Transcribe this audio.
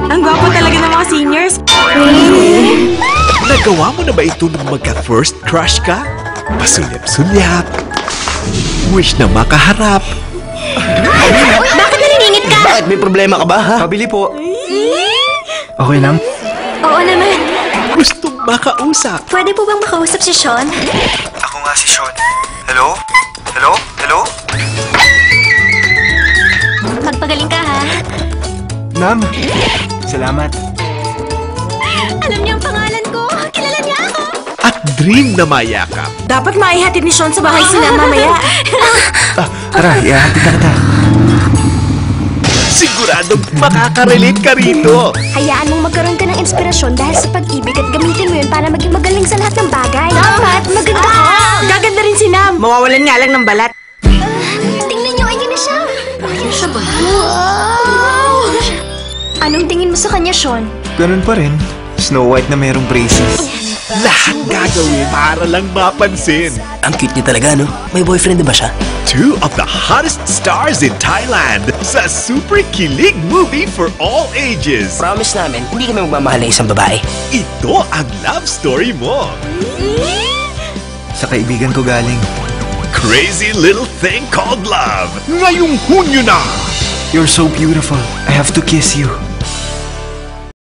Ang gwapo talaga ng mga seniors. Nagawa mo na ba ito nung magka-first crush ka? Pasulyap-sulyap. Wish na makaharap. Bakit naniningit ka? Bakit? May problema ka ba, ha? Pabili po. Okay lang? Oo naman. Gustong makausap. Pwede po bang makausap si Sean? Ako nga si Sean. Hello? Hello? Hello? Magpagaling ka, ha? Ma'am, salamat. Alam niya ang pangalan ko. Kilala niya ako. At dream na mayakap. Dapat maihatid ni Sean sa bahay sila mamaya. Tara, iahati ka kita. Siguradong makakarelate ka rito. Hayaan mong magkaroon ka ng inspirasyon dahil sa pag-ibig at gamitin mo yun para maging magaling sa lahat ng bagay. Dapat maganda ka. Gaganda rin si Nam. Mawawalan nga lang ng balat. Tingnan niyo, ayun na siya. Ayun siya ba? Wow! Anong tingin mo sa kanya, Sean? Ganun pa rin. Snow White na mayroong braces. Lahat gagawin para lang mapansin. Ang cute niya talaga, no? May boyfriend na ba siya? Two of the hottest stars in Thailand sa super kilig movie for all ages. Promise namin, hindi kami magmamahal ng isang babae. Ito ang love story mo. Sa kaibigan ko galing. Crazy Little Thing Called Love. Ngayong Hunyo na. You're so beautiful. I have to kiss you.